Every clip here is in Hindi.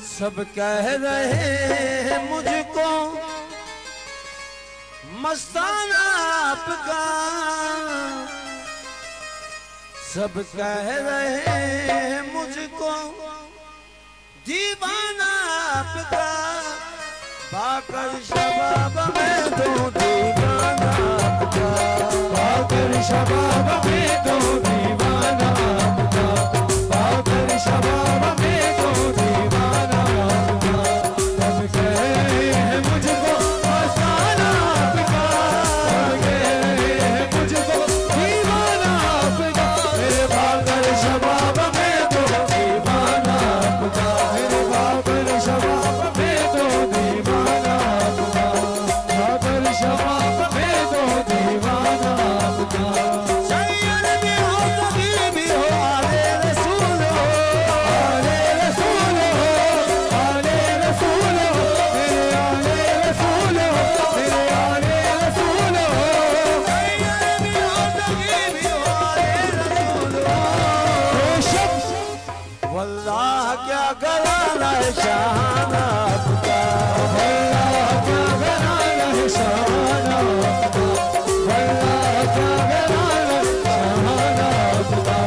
सब कह रहे हैं मुझको मस्ताना आपका, सब कह रहे हैं मुझको दीवाना आपका, पाकर शबाब में दो दीवाना आपका, पाकर शबाब में दो दीवाना आपका, पाकर शबाब में दो दीवाना आपका। सब कह रहे हैं मुझको मस्ताना आपका, सब कह रहे हैं मुझको दीवाना आपका, मेरे पाकर शबाब में दो दीवाना आपका, मेरे पाकर शबाब में दो दीवाना आपका, पाकर शबाब में दो दीवाना आपका। सैयद भी हो कभी भी हो आले रसूल हो, आले रसूल हो, आले रसूल हो, मेरे आले रसूल हो, मेरे आले रसूल हो। सैयद भी हो कभी भी हो आले रसूल हो। वल्लाह क्या घराना है शाहाना आपका, वल्लाह क्या घराना है शाहाना आपका, वल्लाह क्या घराना है शाहाना आपका।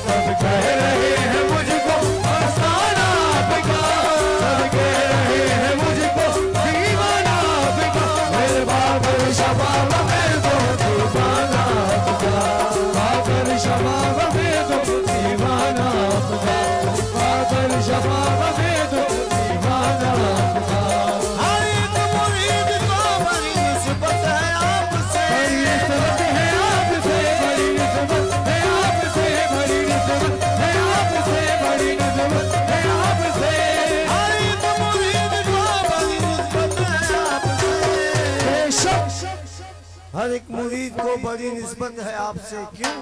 सब कह रहे हैं मुझको मस्ताना आपका, सब कह रहे हैं मुझको दीवाना आपका, मेरे बाबर शबाब में दो दीवाना आपका, बाबर शबाब में दो दीवाना आपका, बाबर शबाब में दो दीवाना आपका। हर एक मुरीद को बड़ी निस्बत है आपसे, बड़ी निस्बत है आपसे, बड़ी निस्बत है आपसे, बड़ी निस्बत है आपसे, बड़ी निस्बत है आपसे। हर एक मुरीद को बड़ी निस्बत है आपसे, हर एक मुरीद को बड़ी निस्बत है आपसे। क्यों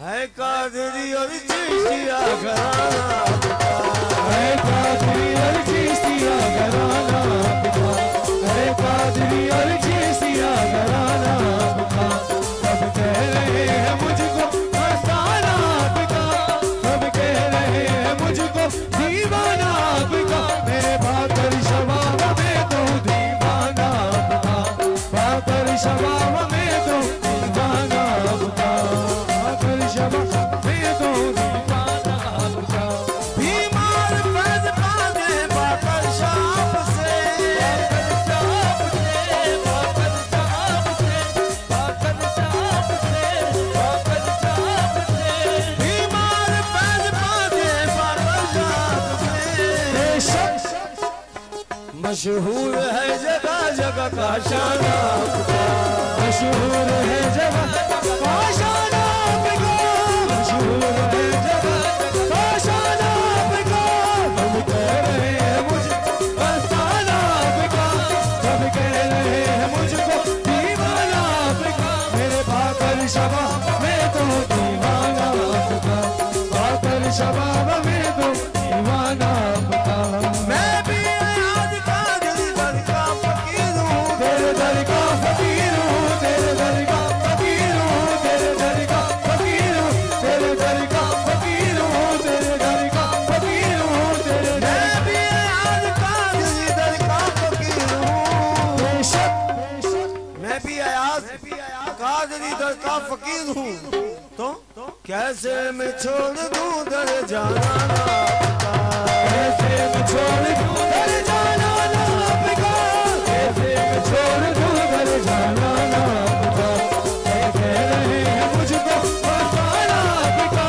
है कादरी और चिश्तिया घराना आपका, है कादरी और चिश्तिया घराना आपका, है कादरी और चिश्तिया घराना आपका। सब कह रहे हैं मुझको मस्ताना आपका, सब कह रहे हैं मुझको दीवाना आपका, मेरे पाकर शबाब में दो दीवाना आपका, पाकर शबाब में दो दीवाना आपका, पाकर शबाब में दो दीवाना आपका। बीमार फैज पादे पाकर शाप से, पाकर शाप से, पाकर शाप से, पाकर शाप से, पाकर शाप से। बीमार फैज पादे पाकर शाप से। मशहूर है जगह जगह का शान आपका, मशहूर है जगह का शान आपका, मशहूर है जगह का शान आपका। सब कह रहे हैं मुझको मस्ताना आपका, सब कह रहे हैं मुझको दीवाना आपका, मेरे पाकर शबाब में दो दीवाना आपका, पाकर शबाब में दो दीवाना आपका। मैं भी आज कादरी दर का फकीर हूँ, तेरे दर का फकीर हूँ, तेरे दर का फकीर हूँ, तेरे दर का फकीर हूँ, तेरे दर का फकीर हूँ, तेरे दर का फकीर हूँ, तेरे। मैं भी आज कादरी दर का फकीर हूँ, बेशक मैं भी आज कादरी दर का फकीर हूँ। तो कैसे मैं छोड़ दूँ दर जाना आपका, कैसे मैं छोड़ दूँ दर जाना आपका, कैसे मैं छोड़ दूँ दर जाना आपका। सब कह रहे हैं मुझको मस्ताना आपका,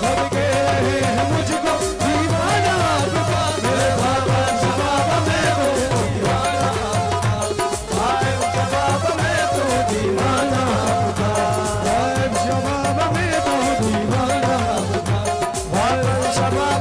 सब कह रहे हैं मुझको दीवाना आपका, मेरे पाकर शबाब में दो दीवाना आपका, पाकर शबाब में दो दीवाना आपका, पाकर शबाब में दो दीवाना आपका, पाकर शबाब